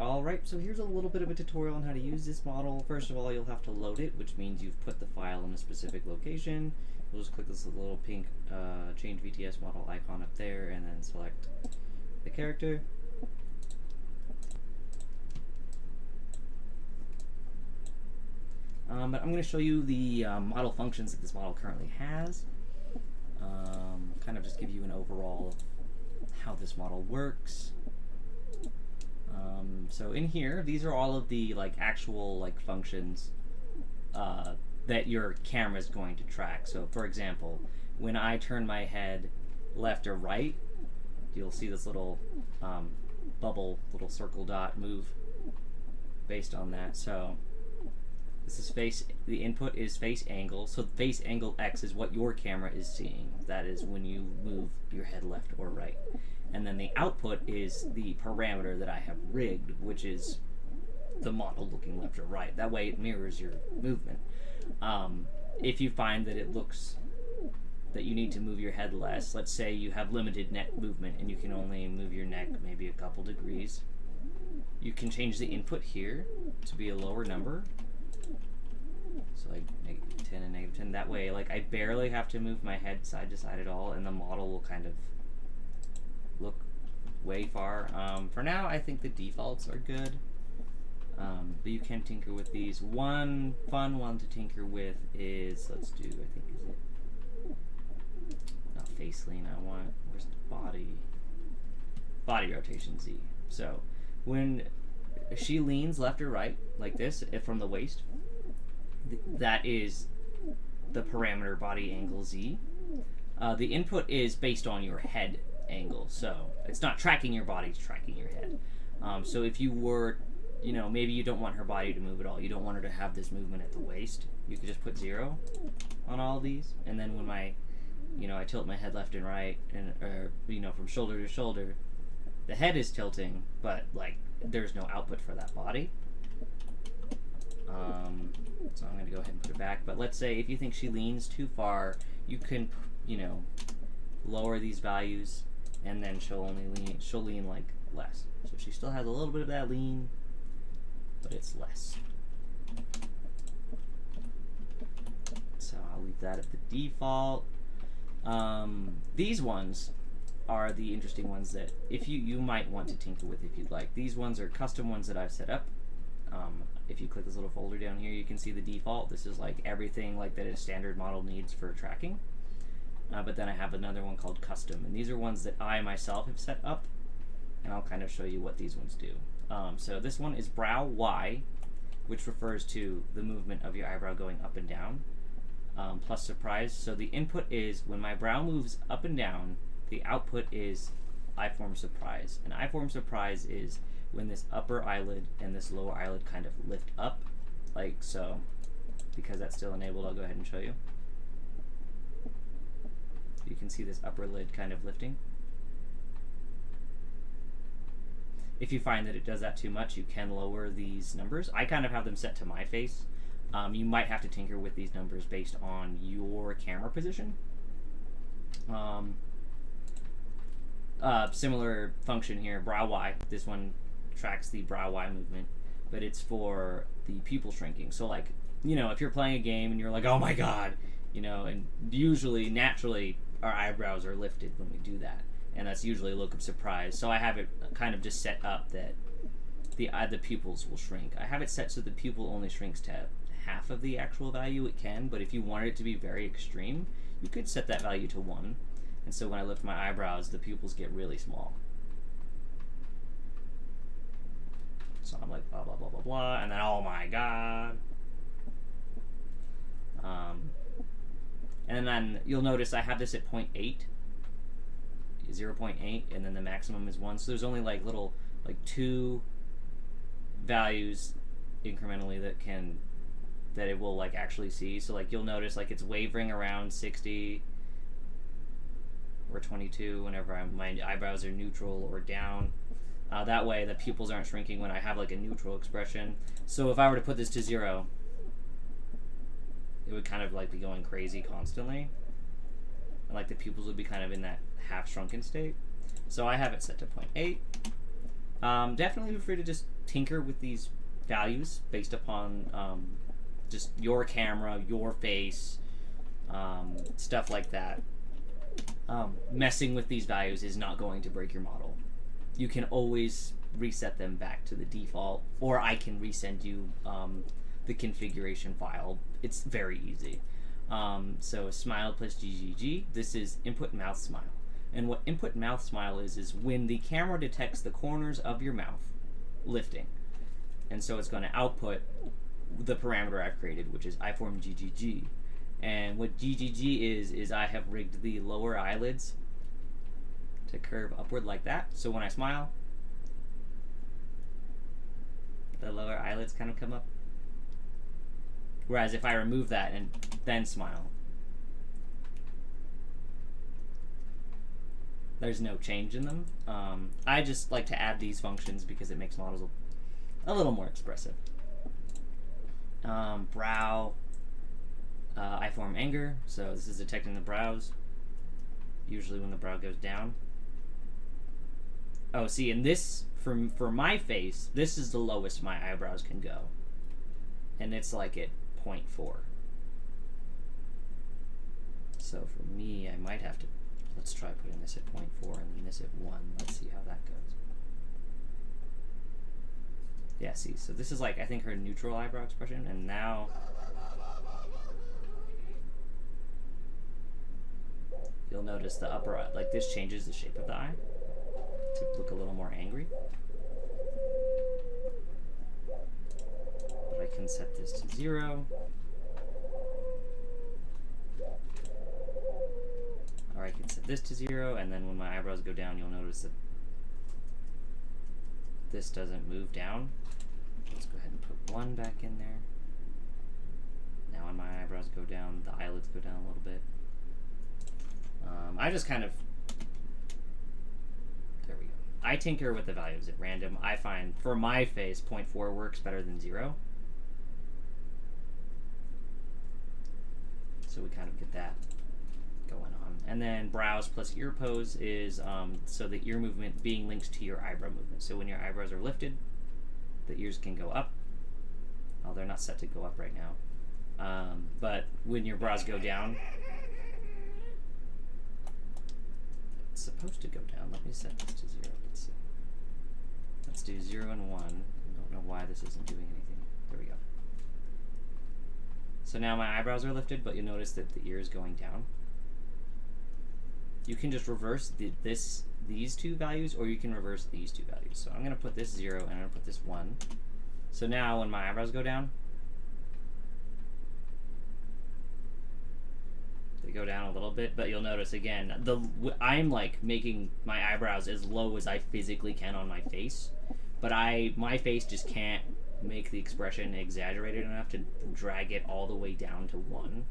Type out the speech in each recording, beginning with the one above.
Alright, so here's a little bit of a tutorial on how to use this model. First of all, you'll have to load it, which means you've put the file in a specific location. You'll just click this little pink change VTS model icon up there and then select the character. But I'm going to show you the model functions that this model currently has. Kind of just give you an overall how this model works. So in here, these are all of the actual functions that your camera is going to track. So for example, when I turn my head left or right, you'll see this little bubble, little circle dot move based on that. So this is face, the input is face angle. So face angle X is what your camera is seeing. That is when you move your head left or right. And then the output is the parameter that I have rigged, which is the model looking left or right. That way it mirrors your movement. If you find that it looks that you need to move your head less, let's say you have limited neck movement and you can only move your neck maybe a couple degrees, you can change the input here to be a lower number. So like -10 and -10. That way, I barely have to move my head side to side at all, and the model will kind of look way far. For now, I think the defaults are good, but you can tinker with these. One fun one to tinker with is, let's do, I think, is it, not face lean, I want, where's the body rotation Z. So when she leans left or right, like this, from the waist, that is the parameter body angle Z. The input is based on your head angle, so it's not tracking your body, it's tracking your head. So if you were, maybe you don't want her body to move at all, you don't want her to have this movement at the waist, you could just put 0 on all of these, and then when I tilt my head left and right, and from shoulder to shoulder, the head is tilting, but there's no output for that body. So I'm going to go ahead and put it back. But let's say if you think she leans too far, you can, lower these values, and then she'll lean less. So she still has a little bit of that lean, but it's less. So I'll leave that at the default. These ones are the interesting ones that you might want to tinker with if you'd like. These ones are custom ones that I've set up. If you click this little folder down here, you can see the default. This is everything that a standard model needs for tracking. But then I have another one called custom, and these are ones that I myself have set up, and I'll kind of show you what these ones do. So this one is brow Y, which refers to the movement of your eyebrow going up and down, plus surprise. So the input is when my brow moves up and down, the output is I form surprise. And I form surprise is when this upper eyelid and this lower eyelid kind of lift up, like so. Because that's still enabled, I'll go ahead and show you. You can see this upper lid kind of lifting. If you find that it does that too much, you can lower these numbers. I kind of have them set to my face. You might have to tinker with these numbers based on your camera position. Similar function here, brow Y. This one tracks the brow Y movement, but it's for the pupil shrinking. So if you're playing a game and you're like, oh my god, and usually, naturally, our eyebrows are lifted when we do that, and that's usually a look of surprise. So I have it kind of just set up that the pupils will shrink. I have it set so the pupil only shrinks to half of the actual value it can, but if you wanted it to be very extreme, you could set that value to 1. And so when I lift my eyebrows, the pupils get really small. So I'm like, blah, blah, blah, blah, blah, and then, oh my god. And then you'll notice I have this at 0.8, 0.8, and then the maximum is 1. So there's only little, 2 values incrementally that it will actually see. So you'll notice it's wavering around 60 or 22 whenever my eyebrows are neutral or down. That way the pupils aren't shrinking when I have a neutral expression. So if I were to put this to 0, it would kind of be going crazy constantly, and the pupils would be kind of in that half shrunken state. So I have it set to 0.8, Definitely feel free to just tinker with these values based upon just your camera, your face, stuff like that. Messing with these values is not going to break your model. You can always reset them back to the default, or I can resend you the configuration file. It's very easy. So smile plus GGG. This is input mouth smile. And what input mouth smile is when the camera detects the corners of your mouth lifting. And so it's going to output the parameter I've created, which is iForm GGG. And what GGG is I have rigged the lower eyelids to curve upward like that. So when I smile, the lower eyelids kind of come up. Whereas if I remove that and then smile, there's no change in them. I just like to add these functions because it makes models a little more expressive. Brow, iForm anger. So this is detecting the brows. Usually when the brow goes down. Oh, see, and this, for my face, this is the lowest my eyebrows can go. And it's like at 0.4. So for me, I might have to, let's try putting this at 0.4 and then this at 1. Let's see how that goes. Yeah, see, so this is like, I think her neutral eyebrow expression, and now you'll notice the upper eye, like this changes the shape of the eye to look a little more angry. But I can set this to 0. Or I can set this to 0, and then when my eyebrows go down, you'll notice that this doesn't move down. Let's go ahead and put 1 back in there. Now when my eyebrows go down, the eyelids go down a little bit. I just kind of, there we go. I tinker with the values at random. I find, for my face, 0.4 works better than 0. So we kind of get that going on. And then brows plus ear pose is so the ear movement being linked to your eyebrow movement. So when your eyebrows are lifted, the ears can go up. Oh, they're not set to go up right now. But when your brows go down, it's supposed to go down. Let me set this to 0. Let's see. Let's do 0 and 1. I don't know why this isn't doing anything. There we go. So now my eyebrows are lifted, but you'll notice that the ear is going down. You can just reverse these two values, or you can reverse these two values. So I'm going to put this 0 and I'm going to put this 1. So now when my eyebrows go down, they go down a little bit, but you'll notice again, I'm like making my eyebrows as low as I physically can on my face, but my face just can't make the expression exaggerated enough to drag it all the way down to 1.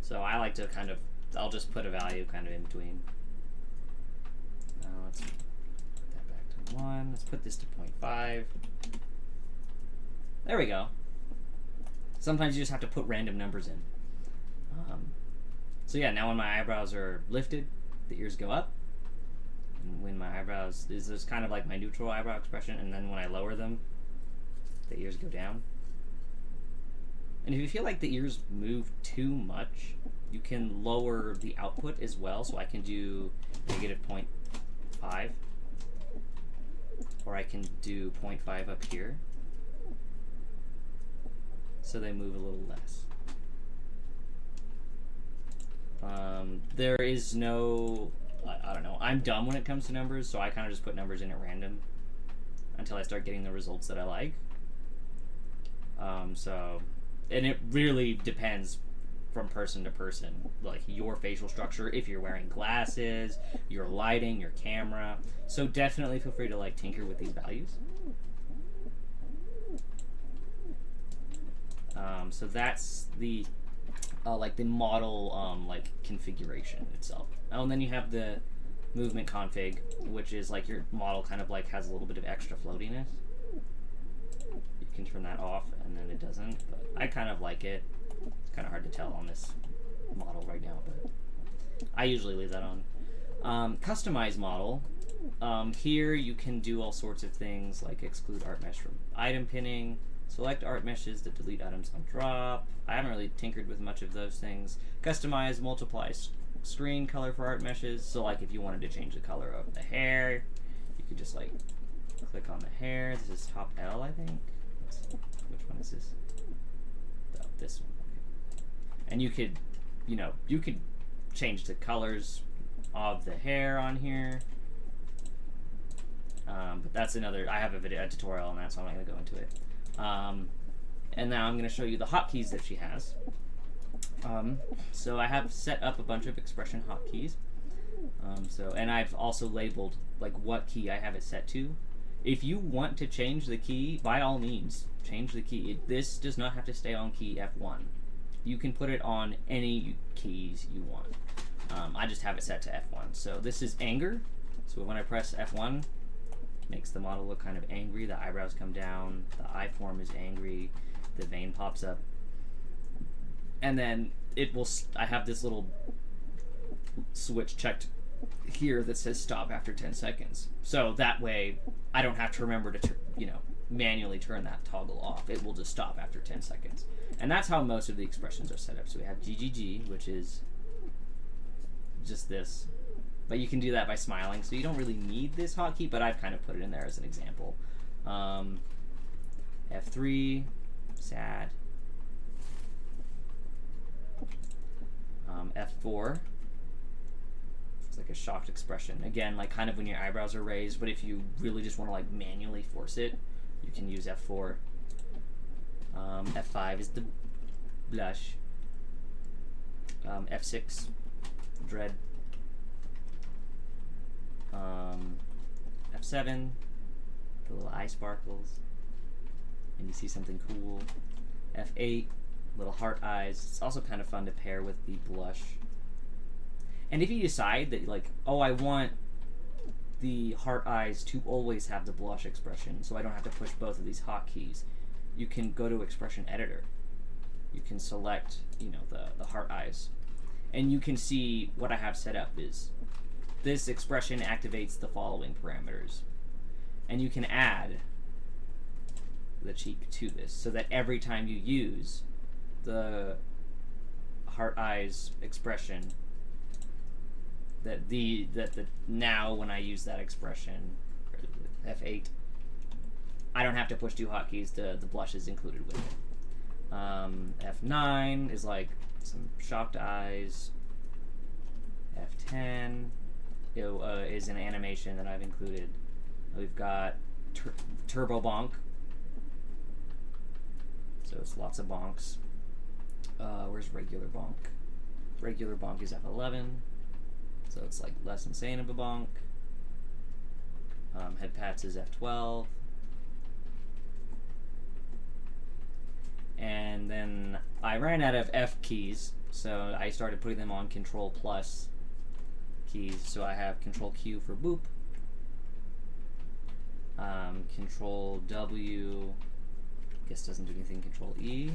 So I like to kind of, I'll just put a value kind of in between. Let's put that back to 1. Let's put this to 0.5. There we go. Sometimes you just have to put random numbers in. So yeah, now when my eyebrows are lifted, the ears go up. And when my eyebrows, this is kind of like my neutral eyebrow expression, and then when I lower them, the ears go down. And if you feel like the ears move too much, you can lower the output as well. So I can do negative 0.5, or I can do 0.5 up here. So they move a little less. There is no, I don't know, I'm dumb when it comes to numbers, so I kind of just put numbers in at random until I start getting the results that I like. And it really depends from person to person, like your facial structure, if you're wearing glasses, your lighting, your camera. So definitely feel free to like tinker with these values. So that's the like the model like configuration itself. Oh, and then you have the movement config, which is like your model kind of like has a little bit of extra floatiness. You can turn that off, and then it doesn't. But I kind of like it. It's kind of hard to tell on this model right now, but I usually leave that Customize model. Here you can do all sorts of things like exclude art mesh from item pinning, select art meshes that delete items on drop. I haven't really tinkered with much of those things. Customize, multiply screen color for art meshes. So like if you wanted to change the color of the hair, you could just like click on the hair. This is top L, I think. Which one is this? Oh, this one. Okay. And you could, you could change the colors of the hair on here. But that's another. I have a tutorial on that, so I'm not going to go into it. And now I'm going to show you the hotkeys that she has. So I have set up a bunch of expression hotkeys. And I've also labeled like what key I have it set to. If you want to change the key, by all means, change the key. This does not have to stay on key F1. You can put it on any keys you want. I just have it set to F1. So this is anger. So when I press F1, it makes the model look kind of angry. The eyebrows come down. The eye form is angry. The vein pops up. And then it will. I have this little switch checked here that says stop after 10 seconds. So that way I don't have to remember to manually turn that toggle off. It will just stop after 10 seconds. And that's how most of the expressions are set up. So we have GGG, which is just this. But you can do that by smiling, so you don't really need this hotkey, but I've kind of put it in there as an example. F3, sad. F4, it's like a shocked expression. Again, like kind of when your eyebrows are raised, but if you really just want to like manually force it, you can use F4. F5 is the blush. F6, dread. F7, the little eye sparkles, and you see something cool. F8, little heart eyes. It's also kind of fun to pair with the blush. And if you decide that like, oh, I want the heart eyes to always have the blush expression, so I don't have to push both of these hotkeys, you can go to expression editor. You can select, the heart eyes, and you can see what I have set up is this expression activates the following parameters, and you can add the cheek to this so that every time you use the heart eyes expression, that the now when I use that expression, F8, I don't have to push two hotkeys. The blush is included with it. F9 is like some shocked eyes. F10 is an animation that I've included. We've got turbo bonk. So it's lots of bonks. Where's regular bonk? Regular bonk is F11. So it's like less insane of a bonk. Head pats is F12. And then I ran out of F keys, so I started putting them on Control plus keys. So I have Control Q for boop. Control W, guess doesn't do anything. Control E.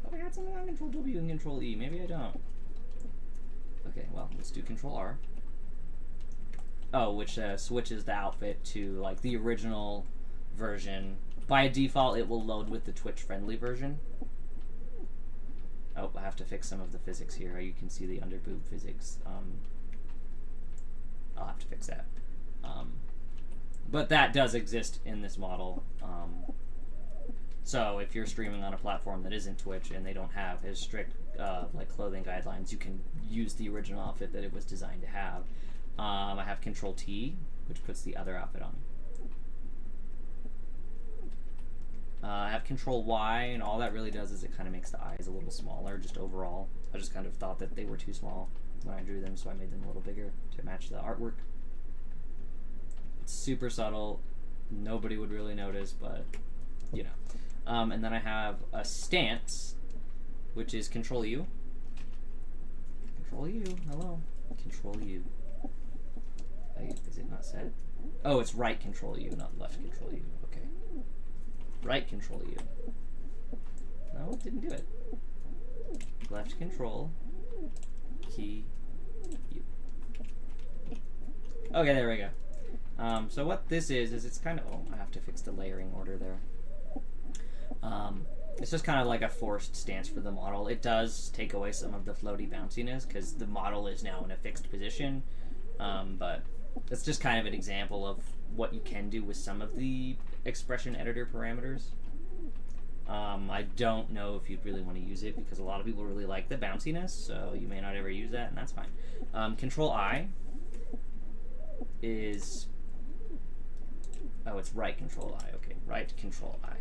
Oh, I had something on Control W and Control E. Maybe I don't. Okay, well, let's do Control R. Oh, which switches the outfit to like the original version. By default, it will load with the Twitch-friendly version. Oh, I have to fix some of the physics here. You can see the underboob physics. I'll have to fix that. But that does exist in this model. So if you're streaming on a platform that isn't Twitch and they don't have as strict like clothing guidelines, you can use the original outfit that it was designed to have. I have Control T, which puts the other outfit on. I have Control Y, and all that really does is it kind of makes the eyes a little smaller, just overall. I just kind of thought that they were too small when I drew them, so I made them a little bigger to match the artwork. It's super subtle. Nobody would really notice, but, and then I have a stance, which is Control U. Control U, hello. Control U. Is it not set? Oh, it's right Control U, not left Control U. Okay. Right Control U. No, it didn't do it. Left Control, key, U. Okay, there we go. So what this is it's kind of... Oh, I have to fix the layering order there. It's just kind of like a forced stance for the model. It does take away some of the floaty bounciness because the model is now in a fixed position. But it's just kind of an example of what you can do with some of the expression editor parameters. I don't know if you'd really want to use it because a lot of people really like the bounciness, so you may not ever use that, and that's fine. Control I is... Oh, it's right Control I. Okay, right Control I.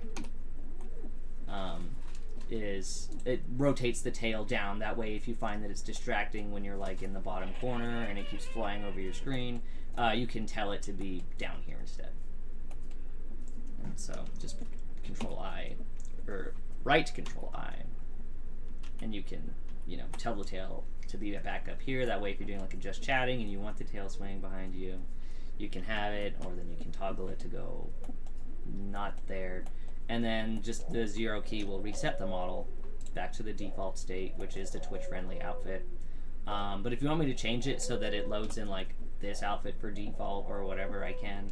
Is it rotates the tail down. That way, if you find that it's distracting when you're like in the bottom corner and it keeps flying over your screen, you can tell it to be down here instead. And so just Control I, or right Control I, and you can, you know, tell the tail to be back up here. That way, if you're doing like a just chatting and you want the tail swaying behind you, you can have it, or then you can toggle it to go not there. And then just the 0 key will reset the model back to the default state, which is the Twitch-friendly outfit. But if you want me to change it so that it loads in like this outfit for default or whatever, I can.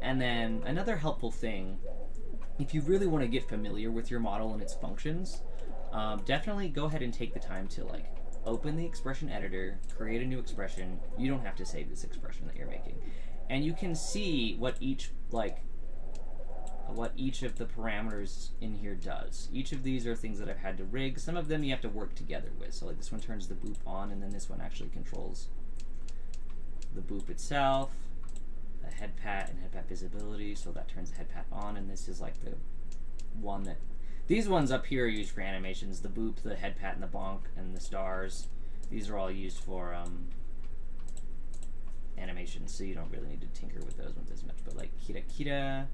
And then another helpful thing, if you really want to get familiar with your model and its functions, definitely go ahead and take the time to like open the expression editor, create a new expression. You don't have to save this expression that you're making. And you can see what each of the parameters in here does. Each of these are things that I've had to rig. Some of them you have to work together with. So like this one turns the boop on, and then this one actually controls the boop itself, the head pat and head pat visibility, so that turns the head pat on, and this is like the one that... These ones up here are used for animations. The boop, the head pat, and the bonk, and the stars. These are all used for animations, so you don't really need to tinker with those ones as much. But like Kira Kira...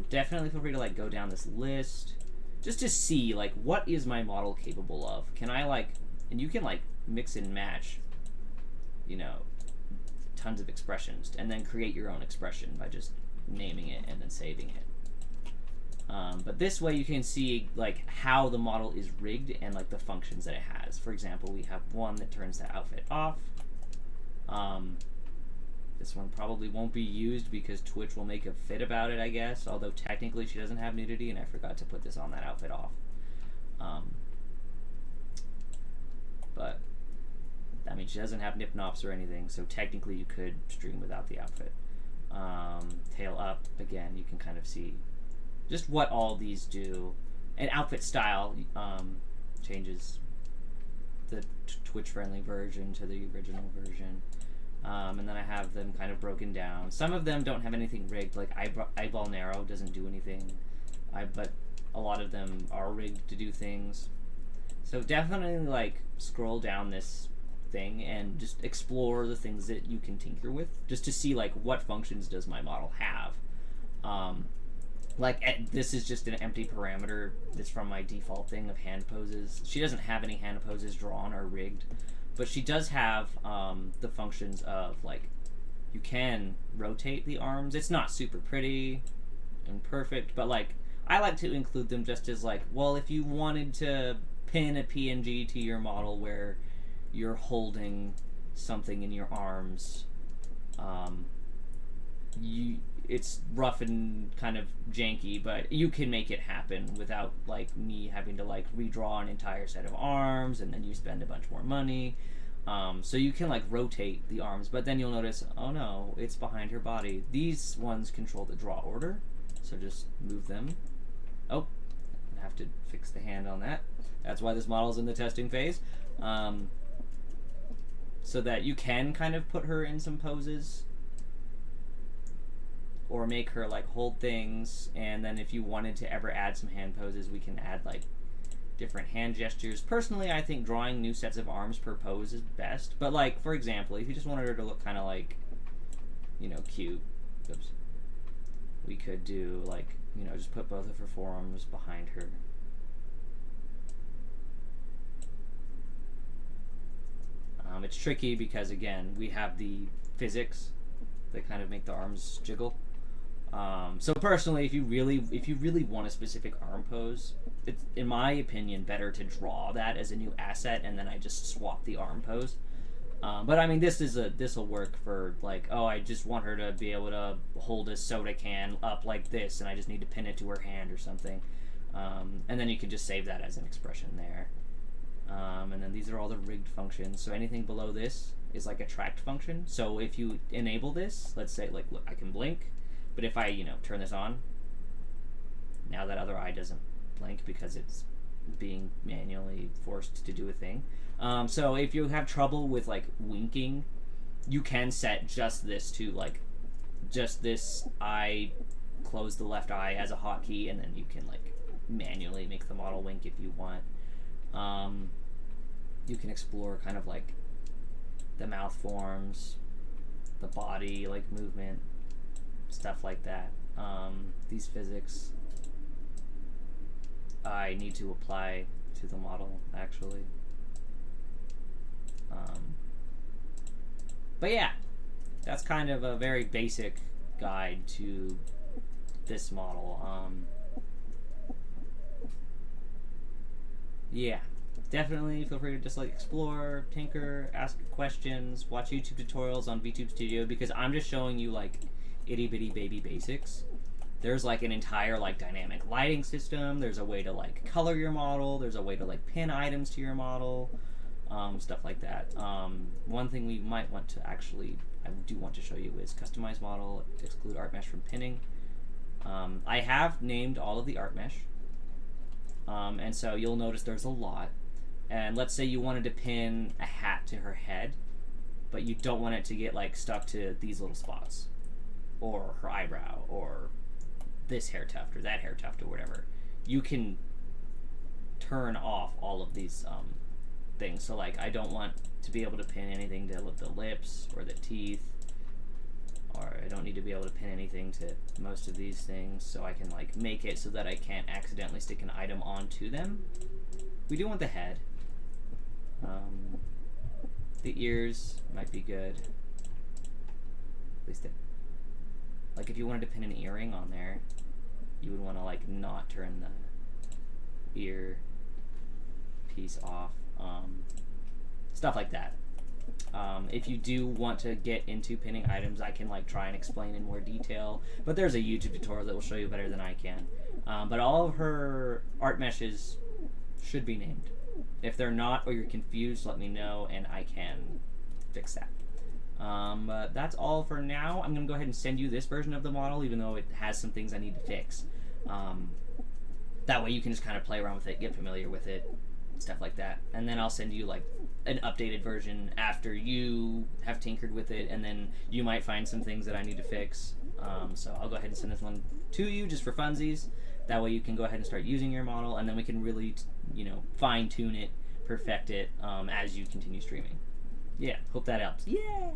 definitely feel free to like go down this list just to see like what is my model capable of. Can I like, and you can like mix and match, you know, tons of expressions and then create your own expression by just naming it and then saving it. But this way you can see like how the model is rigged and like the functions that it has. For example, we have one that turns the outfit off. This one probably won't be used because Twitch will make a fit about it, I guess. Although technically she doesn't have nudity, and I forgot to put this on that outfit off. But I mean, she doesn't have nip nops or anything, so technically you could stream without the outfit. Tail up, again, you can kind of see just what all these do. And outfit style changes the Twitch-friendly version to the original version. And then I have them kind of broken down. Some of them don't have anything rigged, like eyeball narrow doesn't do anything, but a lot of them are rigged to do things. So definitely like scroll down this thing and just explore the things that you can tinker with, just to see like what functions does my model have. This is just an empty parameter that's from my default thing of hand poses. She doesn't have any hand poses drawn or rigged. But she does have the functions of, like, you can rotate the arms. It's not super pretty and perfect, but, like, I like to include them just as, like, well, if you wanted to pin a PNG to your model where you're holding something in your arms, it's rough and kind of janky, but you can make it happen without like me having to like redraw an entire set of arms and then you spend a bunch more money. So you can like rotate the arms, but then you'll notice, oh no, it's behind her body. These ones control the draw order, so just move them. Oh, I have to fix the hand on that. That's why this model's in the testing phase. So that you can kind of put her in some poses or make her like hold things, and then if you wanted to ever add some hand poses, we can add like different hand gestures. Personally, I think drawing new sets of arms per pose is best, but like for example, if you just wanted her to look kind of like, you know, cute, oops, we could do like, you know, just put both of her forearms behind her. It's tricky because again, we have the physics that kind of make the arms jiggle. So personally, if you really want a specific arm pose, it's in my opinion better to draw that as a new asset, and then I just swap the arm pose. But I mean, this will work for like, oh, I just want her to be able to hold a soda can up like this, and I just need to pin it to her hand or something. And then you can just save that as an expression there. And then these are all the rigged functions. So anything below this is like a tracked function. So if you enable this, let's say like, look, I can blink, but if I turn this on, now that other eye doesn't blink because it's being manually forced to do a thing. So if you have trouble with like winking, you can set just this to like just this eye, close the left eye as a hotkey, and then you can like manually make the model wink if you want. You can explore kind of like the mouth forms, the body like movement, stuff like that. These physics I need to apply to the model actually. But yeah, that's kind of a very basic guide to this model. Yeah, definitely feel free to just like explore, tinker, ask questions, watch YouTube tutorials on VTube Studio, because I'm just showing you like itty bitty baby basics. There's like an entire like dynamic lighting system. There's a way to like color your model. There's a way to like pin items to your model, stuff like that. One thing we might want to actually, I do want to show you is customize model, exclude art mesh from pinning. I have named all of the art mesh. And so you'll notice there's a lot. And let's say you wanted to pin a hat to her head, but you don't want it to get like stuck to these little spots, or her eyebrow, or this hair tuft, or that hair tuft, or whatever. You can turn off all of these things. So like, I don't want to be able to pin anything to the lips or the teeth, or I don't need to be able to pin anything to most of these things, so I can like make it so that I can't accidentally stick an item onto them. We do want the head. The ears might be good. At least like if you wanted to pin an earring on there, you would want to like not turn the ear piece off. Stuff like that. If you do want to get into pinning items, I can like try and explain in more detail, but there's a YouTube tutorial that will show you better than I can. But all of her art meshes should be named. If they're not, or you're confused, let me know and I can fix that. But that's all for now. I'm going to go ahead and send you this version of the model, even though it has some things I need to fix. That way you can just kind of play around with it, get familiar with it, stuff like that. And then I'll send you like an updated version after you have tinkered with it, and then you might find some things that I need to fix. So I'll go ahead and send this one to you just for funsies. That way you can go ahead and start using your model, and then we can really, fine tune it, perfect it as you continue streaming. Yeah, hope that helps. Yeah!